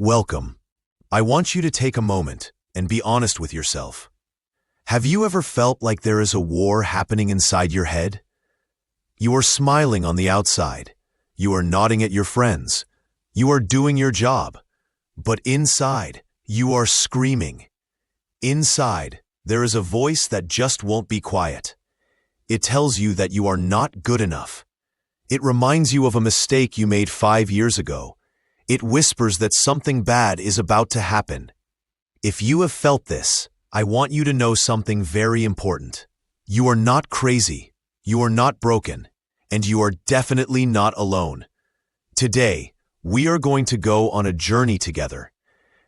Welcome. I want you to take a moment and be honest with yourself. Have you ever felt like there is a war happening inside your head? You are smiling on the outside. You are nodding at your friends. You are doing your job. But inside, you are screaming. Inside, there is a voice that just won't be quiet. It tells you that you are not good enough. It reminds you of a mistake you made 5 years ago. It whispers that something bad is about to happen. If you have felt this, I want you to know something very important. You are not crazy, you are not broken, and you are definitely not alone. Today, we are going to go on a journey together.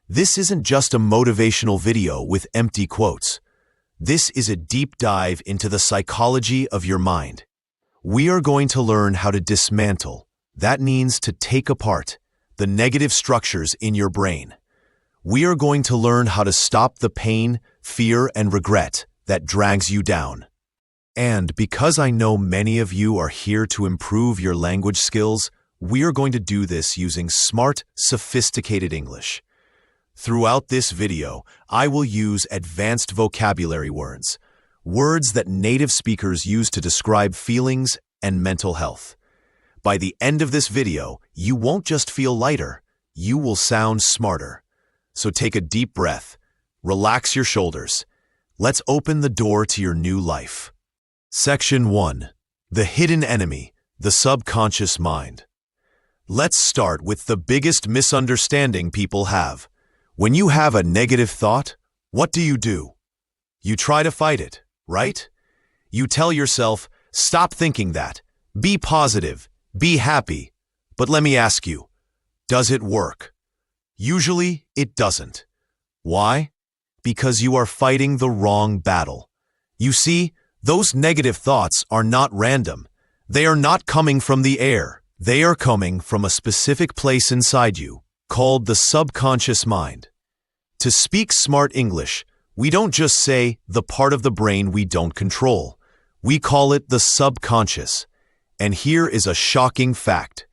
This isn't just a motivational video with empty quotes. This is a deep dive into the psychology of your mind. We are going to learn how to dismantle, that means to take apart, the negative structures in your brain. We are going to learn how to stop the pain, fear, and regret that drags you down. And because I know many of you are here to improve your language skills, we are going to do this using smart, sophisticated English. Throughout this video, I will use advanced vocabulary words, words that native speakers use to describe feelings and mental health. By the end of this video, you won't just feel lighter, you will sound smarter. So take a deep breath, relax your shoulders. Let's open the door to your new life. Section 1. The hidden enemy, the subconscious mind. Let's start with the biggest misunderstanding people have. When you have a negative thought, what do? You try to fight it, right? You tell yourself, stop thinking that. Be positive, be happy. But let me ask you, does it work? Usually, it doesn't. Why? Because you are fighting the wrong battle. You see, those negative thoughts are not random. They are not coming from the air. They are coming from a specific place inside you, called the subconscious mind. To speak smart English, we don't just say the part of the brain we don't control. We call it the subconscious. And here is a shocking fact.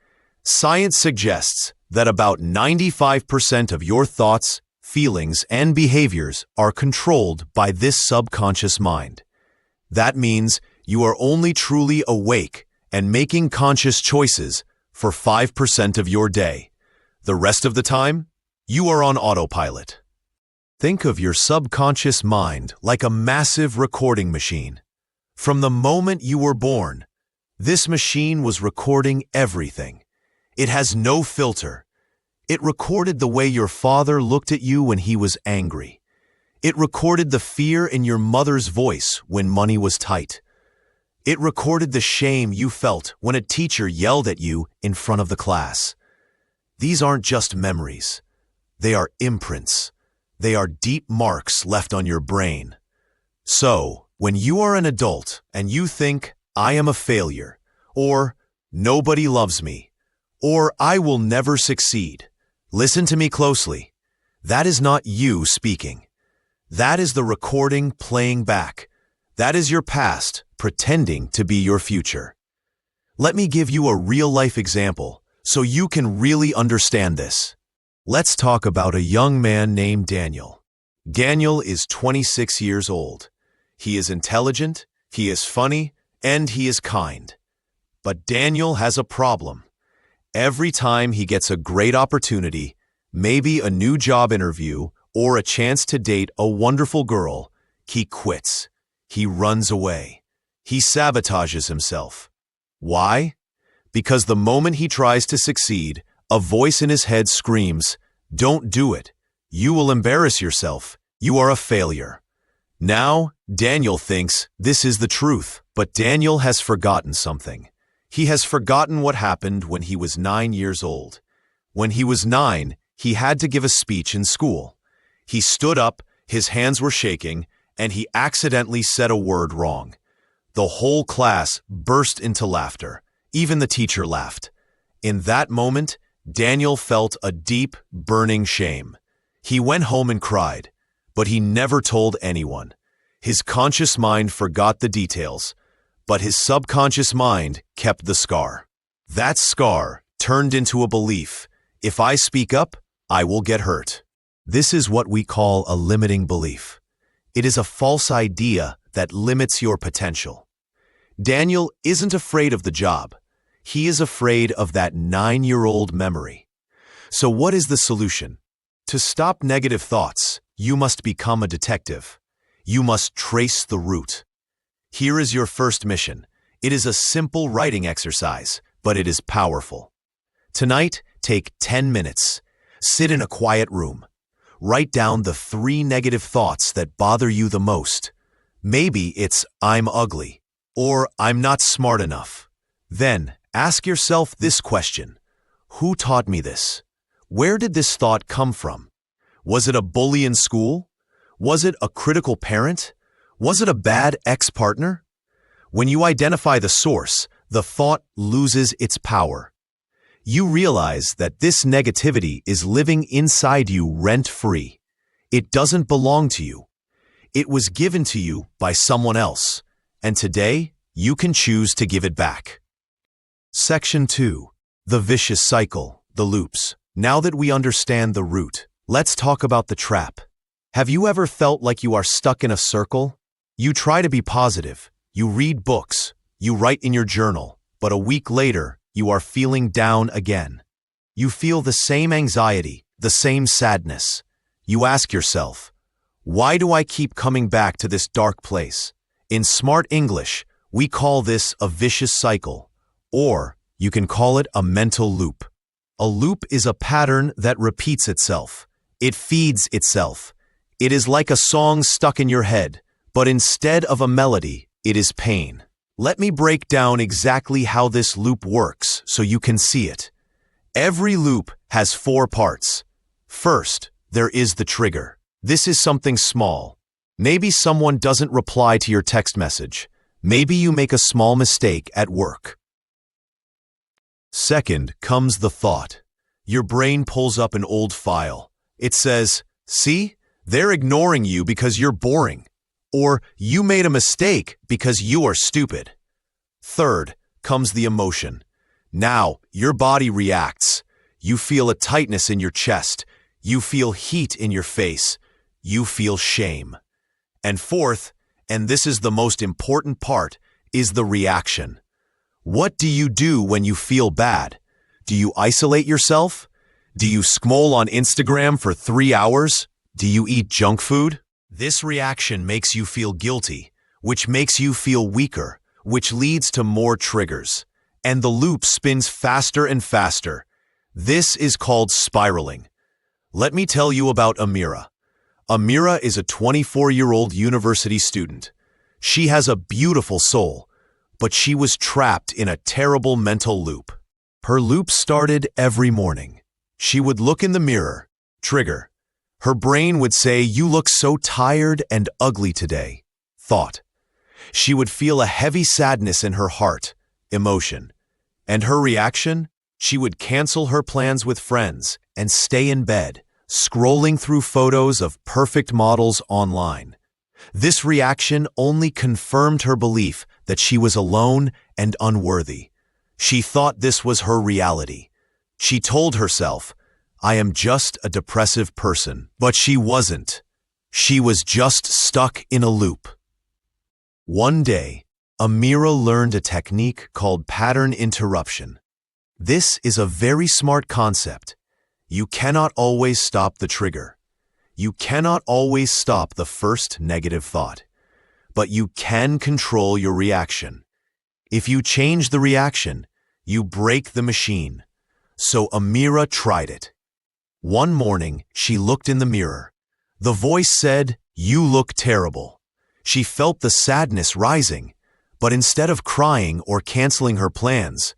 Science suggests that about 95% of your thoughts, feelings, and behaviors are controlled by this subconscious mind. That means you are only truly awake and making conscious choices for 5% of your day. The rest of the time, you are on autopilot. Think of your subconscious mind like a massive recording machine. From the moment you were born, this machine was recording everything. It has no filter. It recorded the way your father looked at you when he was angry. It recorded the fear in your mother's voice when money was tight. It recorded the shame you felt when a teacher yelled at you in front of the class. These aren't just memories. They are imprints. They are deep marks left on your brain. So, when you are an adult and you think, I am a failure, or nobody loves me, or I will never succeed, listen to me closely. That is not you speaking. That is the recording playing back. That is your past pretending to be your future. Let me give you a real-life example so you can really understand this. Let's talk about a young man named Daniel. Daniel is 26 years old. He is intelligent, he is funny, and he is kind. But Daniel has a problem. Every time he gets a great opportunity, maybe a new job interview or a chance to date a wonderful girl, he quits. He runs away. He sabotages himself. Why? Because the moment he tries to succeed, a voice in his head screams, "Don't do it. You will embarrass yourself. You are a failure." Now, Daniel thinks this is the truth, but Daniel has forgotten something. He has forgotten what happened when he was 9 years old. When he was 9, he had to give a speech in school. He stood up, his hands were shaking, and he accidentally said a word wrong. The whole class burst into laughter. Even the teacher laughed. In that moment, Daniel felt a deep, burning shame. He went home and cried, but he never told anyone. His conscious mind forgot the details, but his subconscious mind kept the scar. That scar turned into a belief. If I speak up, I will get hurt. This is what we call a limiting belief. It is a false idea that limits your potential. Daniel isn't afraid of the job. He is afraid of that 9-year-old memory. So what is the solution? To stop negative thoughts, you must become a detective. You must trace the root. Here is your first mission. It is a simple writing exercise, but it is powerful. Tonight, take 10 minutes. Sit in a quiet room. Write down the 3 negative thoughts that bother you the most. Maybe it's, I'm ugly, or I'm not smart enough. Then, ask yourself this question. Who taught me this? Where did this thought come from? Was it a bully in school? Was it a critical parent? Was it a bad ex-partner? When you identify the source, the thought loses its power. You realize that this negativity is living inside you rent-free. It doesn't belong to you. It was given to you by someone else, and today you can choose to give it back. Section 2. The vicious cycle, the loops. Now that we understand the root, let's talk about the trap. Have you ever felt like you are stuck in a circle? You try to be positive, you read books, you write in your journal, but a week later, you are feeling down again. You feel the same anxiety, the same sadness. You ask yourself, why do I keep coming back to this dark place? In smart English, we call this a vicious cycle, or you can call it a mental loop. A loop is a pattern that repeats itself. It feeds itself. It is like a song stuck in your head, but instead of a melody, it is pain. Let me break down exactly how this loop works so you can see it. Every loop has 4 parts. First, there is the trigger. This is something small. Maybe someone doesn't reply to your text message. Maybe you make a small mistake at work. Second comes the thought. Your brain pulls up an old file. It says, see, they're ignoring you because you're boring. Or you made a mistake because you are stupid. Third comes the emotion. Now your body reacts. You feel a tightness in your chest. You feel heat in your face. You feel shame. And fourth, and this is the most important part, is the reaction. What do you do when you feel bad? Do you isolate yourself? Do you scroll on Instagram for 3 hours? Do you eat junk food? This reaction makes you feel guilty, which makes you feel weaker, which leads to more triggers. And the loop spins faster and faster. This is called spiraling. Let me tell you about Amira. Amira is a 24-year-old university student. She has a beautiful soul, but she was trapped in a terrible mental loop. Her loop started every morning. She would look in the mirror, trigger. Her brain would say, you look so tired and ugly today. Thought. She would feel a heavy sadness in her heart, emotion. And her reaction? She would cancel her plans with friends and stay in bed, scrolling through photos of perfect models online. This reaction only confirmed her belief that she was alone and unworthy. She thought this was her reality. She told herself, I am just a depressive person. But she wasn't. She was just stuck in a loop. One day, Amira learned a technique called pattern interruption. This is a very smart concept. You cannot always stop the trigger. You cannot always stop the first negative thought. But you can control your reaction. If you change the reaction, you break the machine. So Amira tried it. One morning, she looked in the mirror. The voice said, you look terrible. She felt the sadness rising, but instead of crying or canceling her plans,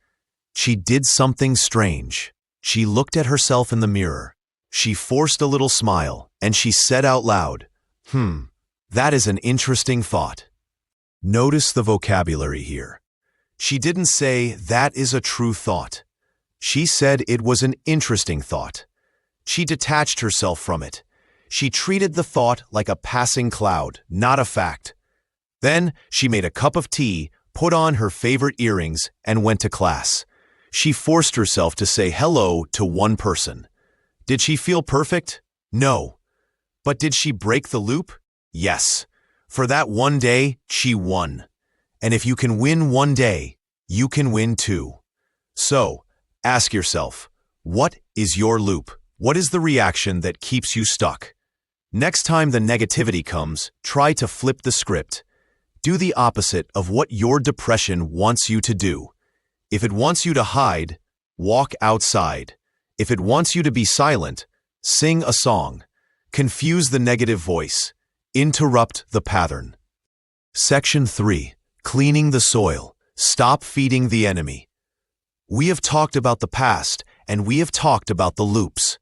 she did something strange. She looked at herself in the mirror. She forced a little smile, and she said out loud, that is an interesting thought. Notice the vocabulary here. She didn't say, that is a true thought. She said it was an interesting thought. She detached herself from it. She treated the thought like a passing cloud, not a fact. Then she made a cup of tea, put on her favorite earrings, and went to class. She forced herself to say hello to one person. Did she feel perfect? No. But did she break the loop? Yes. For that one day, she won. And if you can win one day, you can win two. So, ask yourself, what is your loop? What is the reaction that keeps you stuck? Next time the negativity comes, try to flip the script. Do the opposite of what your depression wants you to do. If it wants you to hide, walk outside. If it wants you to be silent, sing a song. Confuse the negative voice. Interrupt the pattern. Section 3. Cleaning the soil. Stop feeding the enemy. We have talked about the past, and we have talked about the loops.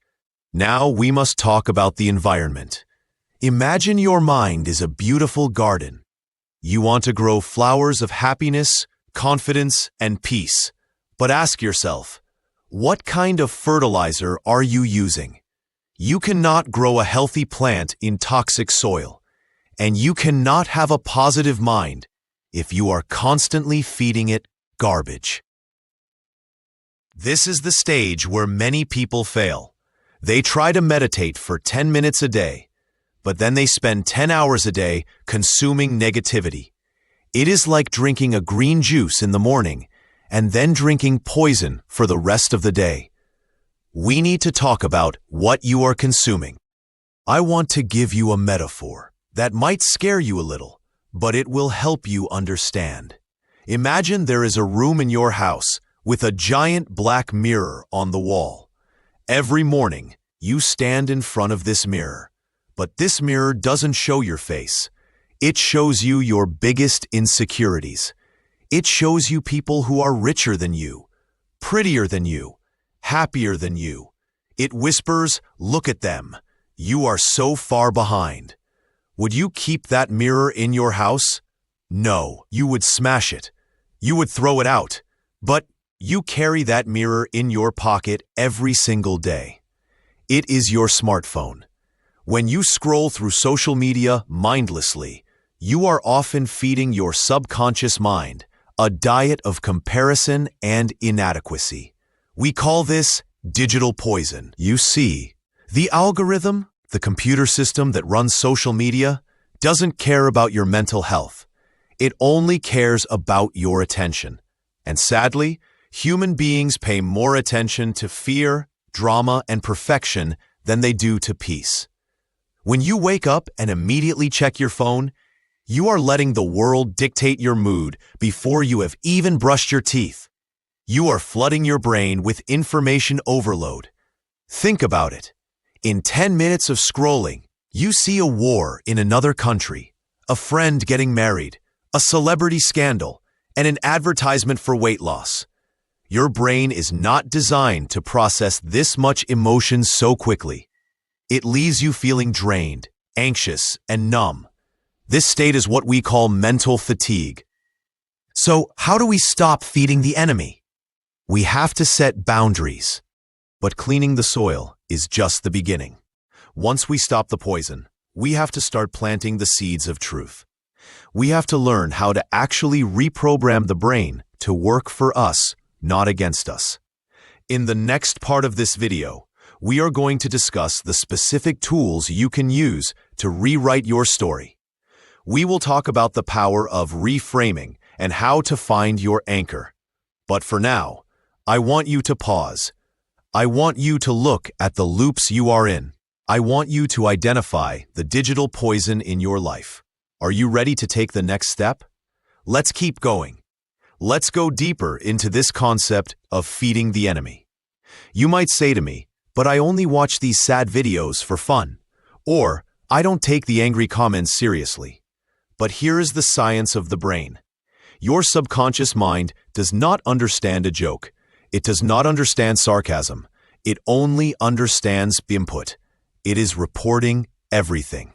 Now we must talk about the environment. Imagine your mind is a beautiful garden. You want to grow flowers of happiness, confidence, and peace. But ask yourself, what kind of fertilizer are you using? You cannot grow a healthy plant in toxic soil, and you cannot have a positive mind if you are constantly feeding it garbage. This is the stage where many people fail. They try to meditate for 10 minutes a day, but then they spend 10 hours a day consuming negativity. It is like drinking a green juice in the morning and then drinking poison for the rest of the day. We need to talk about what you are consuming. I want to give you a metaphor that might scare you a little, but it will help you understand. Imagine there is a room in your house with a giant black mirror on the wall. Every morning, you stand in front of this mirror, but this mirror doesn't show your face. It shows you your biggest insecurities. It shows you people who are richer than you, prettier than you, happier than you. It whispers, look at them. You are so far behind. Would you keep that mirror in your house? No, you would smash it. You would throw it out. But you carry that mirror in your pocket every single day. It is your smartphone. When you scroll through social media mindlessly, you are often feeding your subconscious mind a diet of comparison and inadequacy. We call this digital poison. You see, the algorithm, the computer system that runs social media, doesn't care about your mental health. It only cares about your attention. And sadly, human beings pay more attention to fear, drama, and perfection than they do to peace. When you wake up and immediately check your phone, you are letting the world dictate your mood before you have even brushed your teeth. You are flooding your brain with information overload. Think about it. In 10 minutes of scrolling, you see a war in another country, a friend getting married, a celebrity scandal, and an advertisement for weight loss. Your brain is not designed to process this much emotion so quickly. It leaves you feeling drained, anxious, and numb. This state is what we call mental fatigue. So, how do we stop feeding the enemy? We have to set boundaries. But cleaning the soil is just the beginning. Once we stop the poison, we have to start planting the seeds of truth. We have to learn how to actually reprogram the brain to work for us, not against us. In the next part of this video, we are going to discuss the specific tools you can use to rewrite your story. We will talk about the power of reframing and how to find your anchor. But for now, I want you to pause. I want you to look at the loops you are in. I want you to identify the digital poison in your life. Are you ready to take the next step? Let's keep going. Let's go deeper into this concept of feeding the enemy. You might say to me, but I only watch these sad videos for fun. Or, I don't take the angry comments seriously. But here is the science of the brain. Your subconscious mind does not understand a joke. It does not understand sarcasm. It only understands input. It is reporting everything.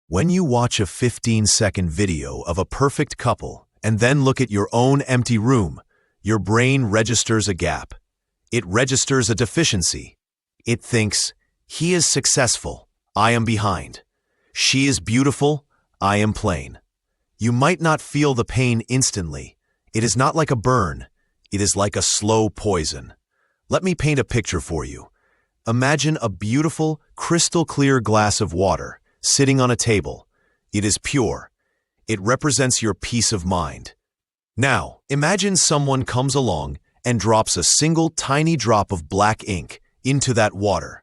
When you watch a 15-second video of a perfect couple and then look at your own empty room, your brain registers a gap. It registers a deficiency. It thinks, he is successful, I am behind. She is beautiful, I am plain. You might not feel the pain instantly. It is not like a burn. It is like a slow poison. Let me paint a picture for you. Imagine a beautiful, crystal-clear glass of water sitting on a table. It is pure. It represents your peace of mind. Now, imagine someone comes along and drops a single tiny drop of black ink into that water.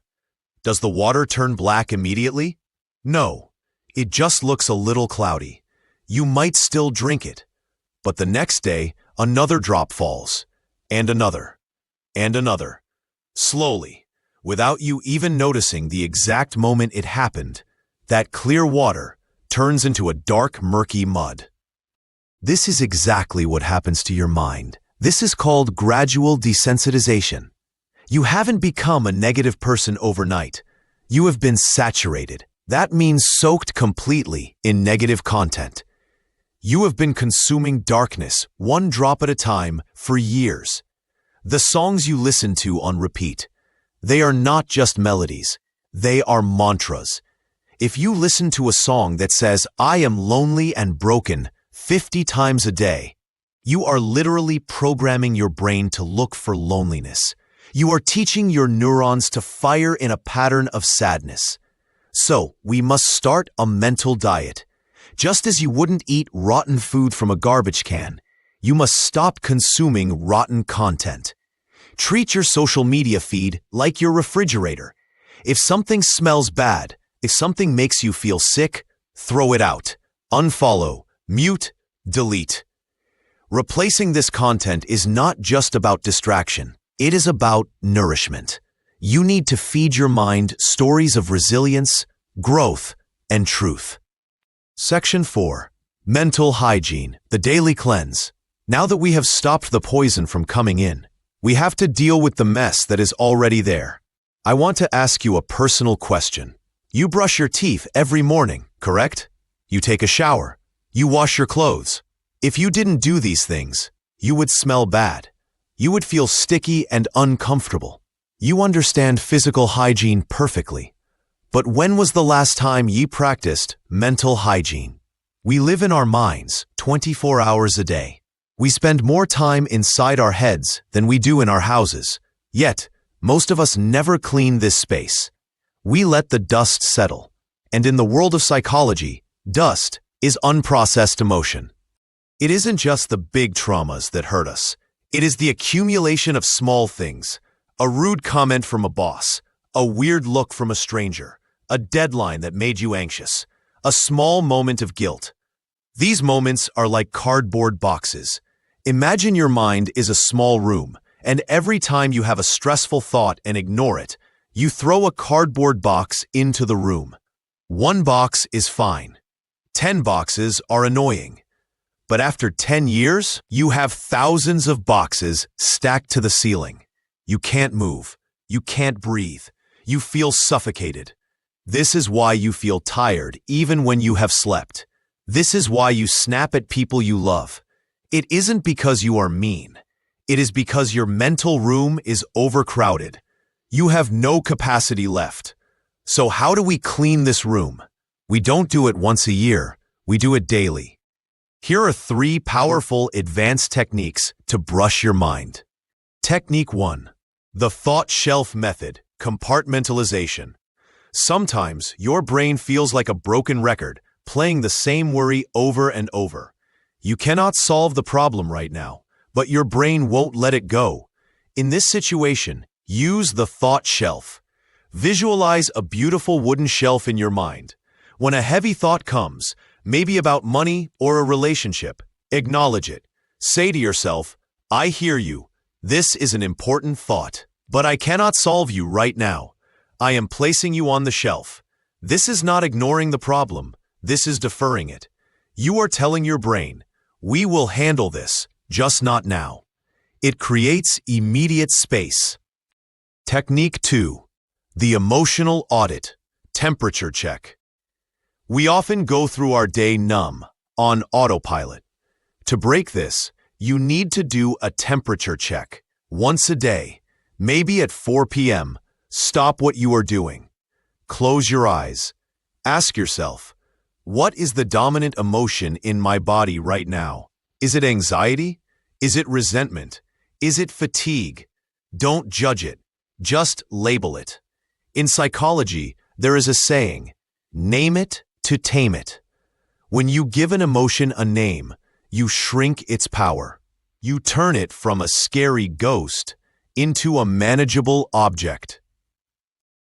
Does the water turn black immediately? No. It just looks a little cloudy. You might still drink it. But the next day, another drop falls. And another. And another. Slowly, without you even noticing the exact moment it happened, that clear water turns into a dark, murky mud. This is exactly what happens to your mind. This is called gradual desensitization. You haven't become a negative person overnight. You have been saturated. That means soaked completely in negative content. You have been consuming darkness, one drop at a time, for years. The songs you listen to on repeat, they are not just melodies. They are mantras. If you listen to a song that says, "I am lonely and broken," 50 times a day, you are literally programming your brain to look for loneliness. You are teaching your neurons to fire in a pattern of sadness. So, we must start a mental diet. Just as you wouldn't eat rotten food from a garbage can, you must stop consuming rotten content. Treat your social media feed like your refrigerator. If something smells bad, if something makes you feel sick, throw it out. Unfollow, mute, delete. Replacing this content is not just about distraction. It is about nourishment. You need to feed your mind stories of resilience, growth, and truth. Section 4. Mental hygiene, the daily cleanse. Now that we have stopped the poison from coming in, we have to deal with the mess that is already there. I want to ask you a personal question. You brush your teeth every morning, correct? You take a shower. You wash your clothes. If you didn't do these things, you would smell bad. You would feel sticky and uncomfortable. You understand physical hygiene perfectly. But when was the last time ye practiced mental hygiene? We live in our minds 24 hours a day. We spend more time inside our heads than we do in our houses. Yet, most of us never clean this space. We let the dust settle. And in the world of psychology, dust is unprocessed emotion. It isn't just the big traumas that hurt us. It is the accumulation of small things. A rude comment from a boss, a weird look from a stranger, a deadline that made you anxious, a small moment of guilt. These moments are like cardboard boxes. Imagine your mind is a small room, and every time you have a stressful thought and ignore it, you throw a cardboard box into the room. 1 box is fine. 10 boxes are annoying. But after 10 years, you have thousands of boxes stacked to the ceiling. You can't move. You can't breathe. You feel suffocated. This is why you feel tired even when you have slept. This is why you snap at people you love. It isn't because you are mean. It is because your mental room is overcrowded. You have no capacity left. So how do we clean this room? We don't do it once a year. We do it daily. Here are 3 powerful advanced techniques to brush your mind. Technique 1. The thought shelf method, compartmentalization. Sometimes your brain feels like a broken record, playing the same worry over and over. You cannot solve the problem right now, but your brain won't let it go. In this situation, use the thought shelf. Visualize a beautiful wooden shelf in your mind. When a heavy thought comes, maybe about money or a relationship, acknowledge it. Say to yourself, "I hear you. This is an important thought, but I cannot solve you right now. I am placing you on the shelf." This is not ignoring the problem. This is deferring it. You are telling your brain, "We will handle this, just not now." It creates immediate space. Technique 2. The emotional audit, temperature check. We often go through our day numb, on autopilot. To break this, you need to do a temperature check. Once a day, maybe at 4 p.m., stop what you are doing. Close your eyes. Ask yourself, what is the dominant emotion in my body right now? Is it anxiety? Is it resentment? Is it fatigue? Don't judge it. Just label it. In psychology, there is a saying, name it to tame it. When you give an emotion a name, you shrink its power. You turn it from a scary ghost into a manageable object.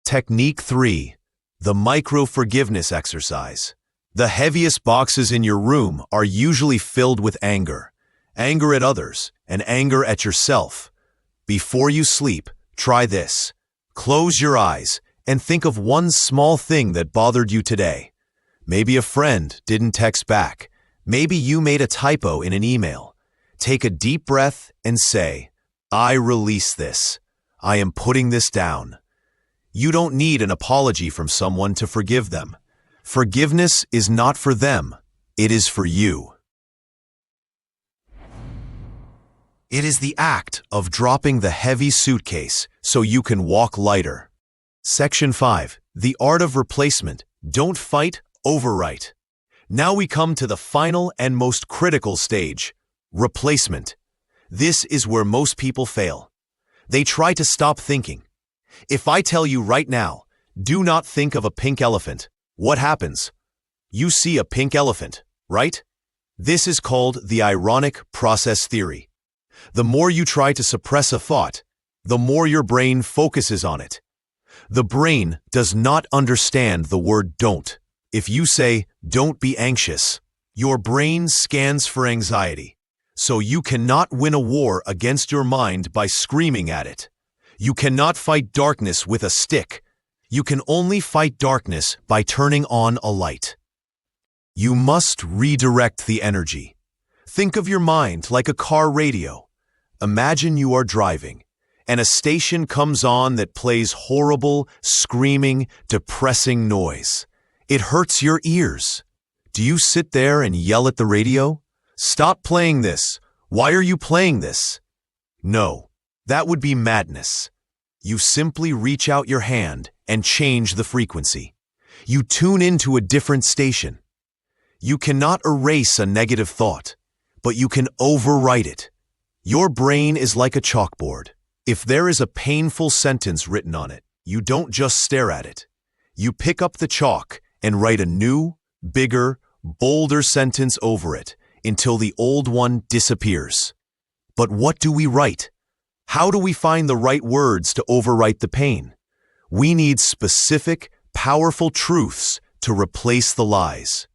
Technique 3. The micro-forgiveness exercise. The heaviest boxes in your room are usually filled with anger. Anger at others and anger at yourself. Before you sleep, try this. Close your eyes and think of one small thing that bothered you today. Maybe a friend didn't text back. Maybe you made a typo in an email. Take a deep breath and say, I release this. I am putting this down. You don't need an apology from someone to forgive them. Forgiveness is not for them. It is for you. It is the act of dropping the heavy suitcase so you can walk lighter. Section 5. The art of replacement. Don't fight, overwrite. Now we come to the final and most critical stage, replacement. This is where most people fail. They try to stop thinking. If I tell you right now, do not think of a pink elephant, what happens? You see a pink elephant, right? This is called the ironic process theory. The more you try to suppress a thought, the more your brain focuses on it. The brain does not understand the word don't. If you say, don't be anxious, your brain scans for anxiety. So you cannot win a war against your mind by screaming at it. You cannot fight darkness with a stick. You can only fight darkness by turning on a light. You must redirect the energy. Think of your mind like a car radio. Imagine you are driving, and a station comes on that plays horrible, screaming, depressing noise. It hurts your ears. Do you sit there and yell at the radio? Stop playing this. Why are you playing this? No, that would be madness. You simply reach out your hand and change the frequency. You tune into a different station. You cannot erase a negative thought, but you can overwrite it. Your brain is like a chalkboard. If there is a painful sentence written on it, you don't just stare at it. You pick up the chalk and write a new, bigger, bolder sentence over it until the old one disappears. But what do we write? How do we find the right words to overwrite the pain? We need specific, powerful truths to replace the lies.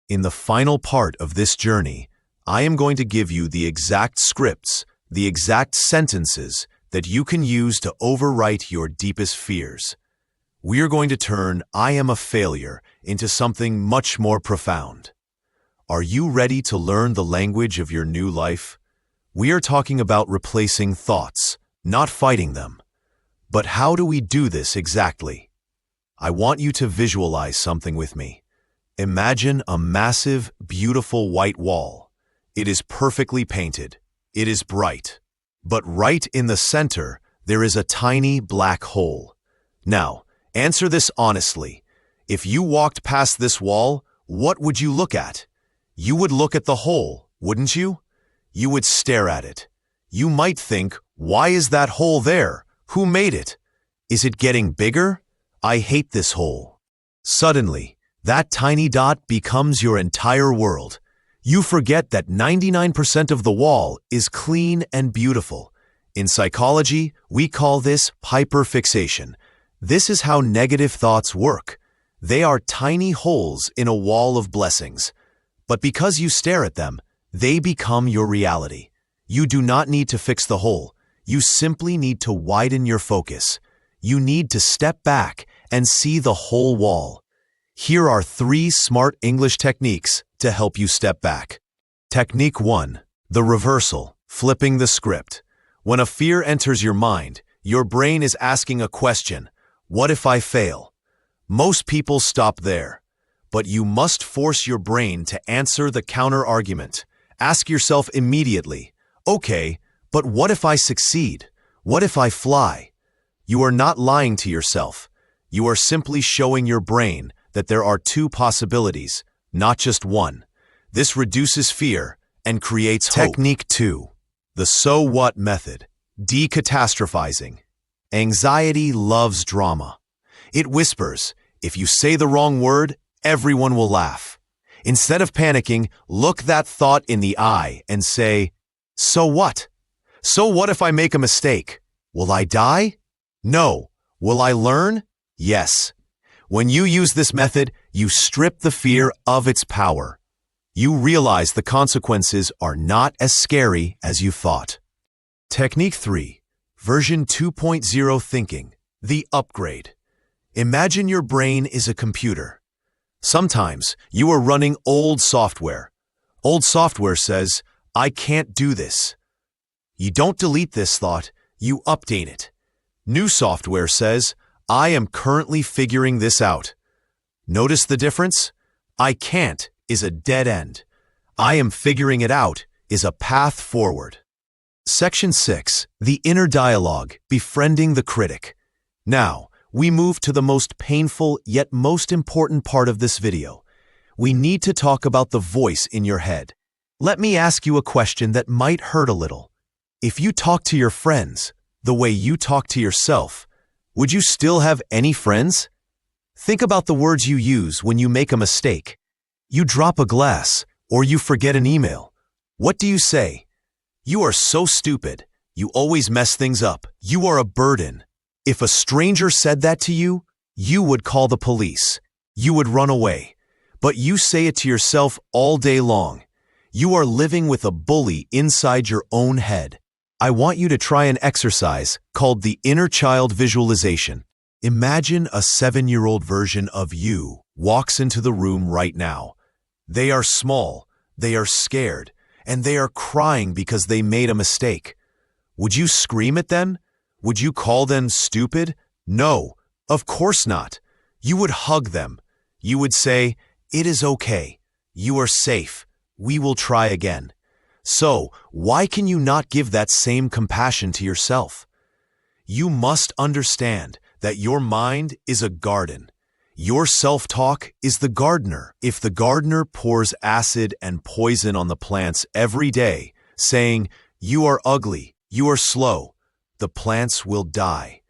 In the final part of this journey, I am going to give you the exact scripts, the exact sentences that you can use to overwrite your deepest fears. We are going to turn I am a failure into something much more profound. Are you ready to learn the language of your new life? We are talking about replacing thoughts, not fighting them. But how do we do this exactly? I want you to visualize something with me. Imagine a massive, beautiful white wall. It is perfectly painted. It is bright. But right in the center, there is a tiny black hole. Now, answer this honestly. If you walked past this wall, what would you look at? You would look at the hole, wouldn't you? You would stare at it. You might think, why is that hole there? Who made it? Is it getting bigger? I hate this hole. Suddenly, that tiny dot becomes your entire world. You forget that 99% of the wall is clean and beautiful. In psychology, we call this hyperfixation. This is how negative thoughts work. They are tiny holes in a wall of blessings. But because you stare at them, they become your reality. You do not need to fix the hole. You simply need to widen your focus. You need to step back and see the whole wall. Here are 3 smart English techniques to help you step back. Technique 1. The reversal, flipping the script. When a fear enters your mind, your brain is asking a question. What if I fail? Most people stop there. But you must force your brain to answer the counter-argument. Ask yourself immediately, okay, but what if I succeed? What if I fly? You are not lying to yourself. You are simply showing your brain that there are 2 possibilities, not just one. This reduces fear and creates hope. Technique 2. The so what method. Decatastrophizing. Anxiety loves drama. It whispers, if you say the wrong word, everyone will laugh. Instead of panicking, look that thought in the eye and say, so what? So what if I make a mistake? Will I die? No. Will I learn? Yes. When you use this method, you strip the fear of its power. You realize the consequences are not as scary as you thought. Technique 3. Version 2.0 Thinking. The upgrade. Imagine your brain is a computer. Sometimes you are running old software. Old software says, I can't do this. You don't delete this thought, you update it. New software says, I am currently figuring this out. Notice the difference? I can't is a dead end. I am figuring it out is a path forward. Section 6. The inner dialogue, befriending the critic. Now, we move to the most painful yet most important part of this video. We need to talk about the voice in your head. Let me ask you a question that might hurt a little. If you talk to your friends the way you talk to yourself, would you still have any friends? Think about the words you use when you make a mistake. You drop a glass, or you forget an email. What do you say? You are so stupid. You always mess things up. You are a burden. If a stranger said that to you, you would call the police. You would run away. But you say it to yourself all day long. You are living with a bully inside your own head. I want you to try an exercise called the inner child visualization. Imagine a 7-year-old version of you walks into the room right now. They are small, they are scared, and they are crying because they made a mistake. Would you scream at them? Would you call them stupid? No, of course not. You would hug them. You would say, it is okay. You are safe. We will try again. So, why can you not give that same compassion to yourself? You must understand that your mind is a garden. Your self-talk is the gardener. If the gardener pours acid and poison on the plants every day, saying, you are ugly, you are slow, the plants will die.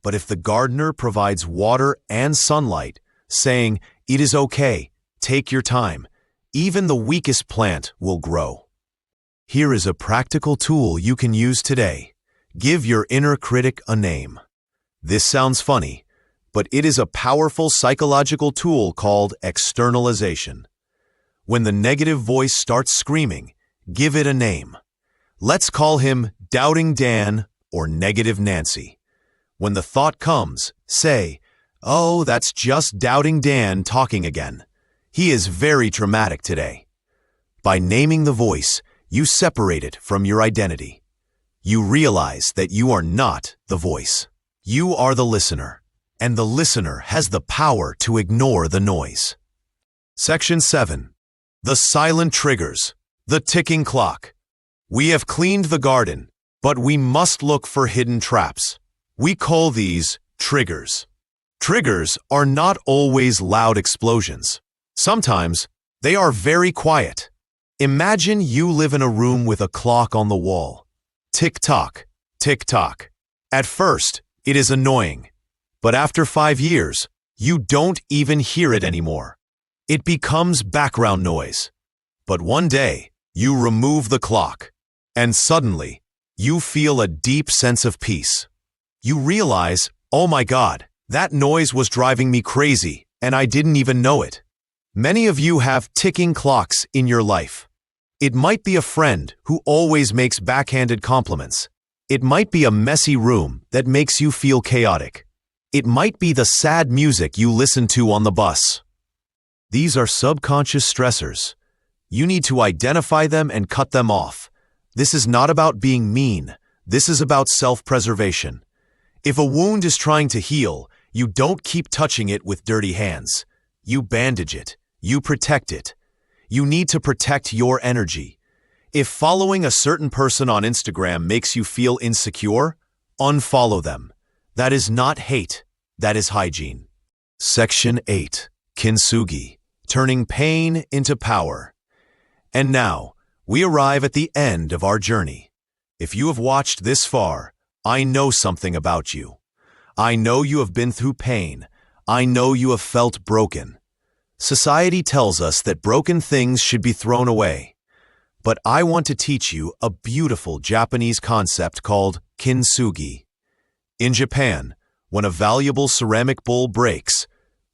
But if the gardener provides water and sunlight, saying, it is okay, take your time, even the weakest plant will grow. Here is a practical tool you can use today. Give your inner critic a name. This sounds funny, but it is a powerful psychological tool called externalization. When the negative voice starts screaming, give it a name. Let's call him Doubting Dan or Negative Nancy. When the thought comes, say, oh, that's just Doubting Dan talking again. He is very dramatic today. By naming the voice, you separate it from your identity. You realize that you are not the voice. You are the listener, and the listener has the power to ignore the noise. Section 7. The silent triggers, the ticking clock. We have cleaned the garden, but we must look for hidden traps. We call these triggers. Triggers are not always loud explosions. Sometimes they are very quiet. Imagine you live in a room with a clock on the wall. Tick-tock, tick-tock. At first, it is annoying. But after 5 years, you don't even hear it anymore. It becomes background noise. But one day, you remove the clock, and suddenly, you feel a deep sense of peace. You realize, oh my God, that noise was driving me crazy, and I didn't even know it. Many of you have ticking clocks in your life. It might be a friend who always makes backhanded compliments. It might be a messy room that makes you feel chaotic. It might be the sad music you listen to on the bus. These are subconscious stressors. You need to identify them and cut them off. This is not about being mean. This is about self-preservation. If a wound is trying to heal, you don't keep touching it with dirty hands. You bandage it. You protect it. You need to protect your energy. If following a certain person on Instagram makes you feel insecure, unfollow them. That is not hate. That is hygiene. Section 8. Kintsugi. Turning pain into power. And now, we arrive at the end of our journey. If you have watched this far, I know something about you. I know you have been through pain. I know you have felt broken. Society tells us that broken things should be thrown away. But I want to teach you a beautiful Japanese concept called kintsugi. In Japan, when a valuable ceramic bowl breaks,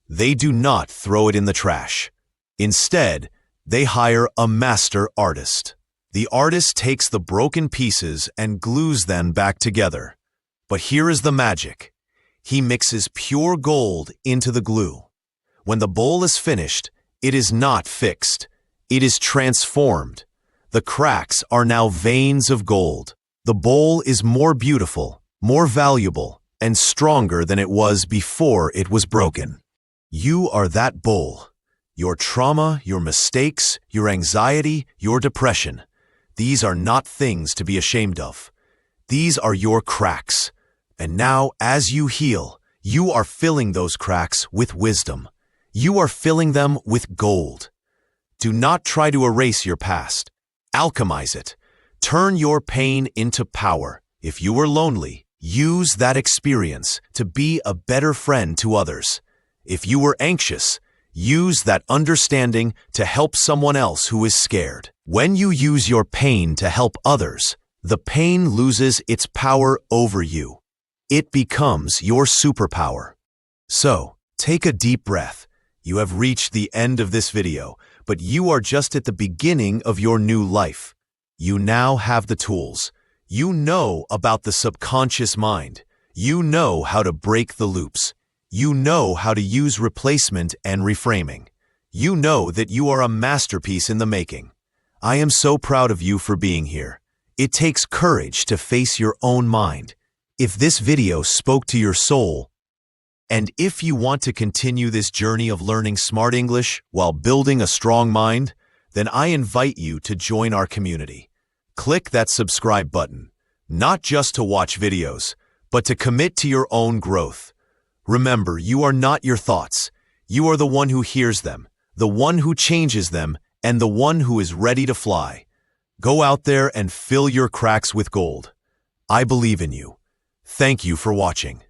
they do not throw it in the trash. Instead, they hire a master artist. The artist takes the broken pieces and glues them back together. But here is the magic. He mixes pure gold into the glue. When the bowl is finished, it is not fixed. It is transformed. The cracks are now veins of gold. The bowl is more beautiful, more valuable, and stronger than it was before it was broken. You are that bowl. Your trauma, your mistakes, your anxiety, your depression. These are not things to be ashamed of. These are your cracks. And now, as you heal, you are filling those cracks with wisdom. You are filling them with gold. Do not try to erase your past. Alchemize it. Turn your pain into power. If you were lonely, use that experience to be a better friend to others. If you were anxious, use that understanding to help someone else who is scared. When you use your pain to help others, the pain loses its power over you. It becomes your superpower. So, take a deep breath. You have reached the end of this video, but you are just at the beginning of your new life. You now have the tools. You know about the subconscious mind. You know how to break the loops. You know how to use replacement and reframing. You know that you are a masterpiece in the making. I am so proud of you for being here. It takes courage to face your own mind. If this video spoke to your soul, and if you want to continue this journey of learning smart English while building a strong mind, then I invite you to join our community. Click that subscribe button, not just to watch videos, but to commit to your own growth. Remember, you are not your thoughts. You are the one who hears them, the one who changes them, and the one who is ready to fly. Go out there and fill your cracks with gold. I believe in you. Thank you for watching.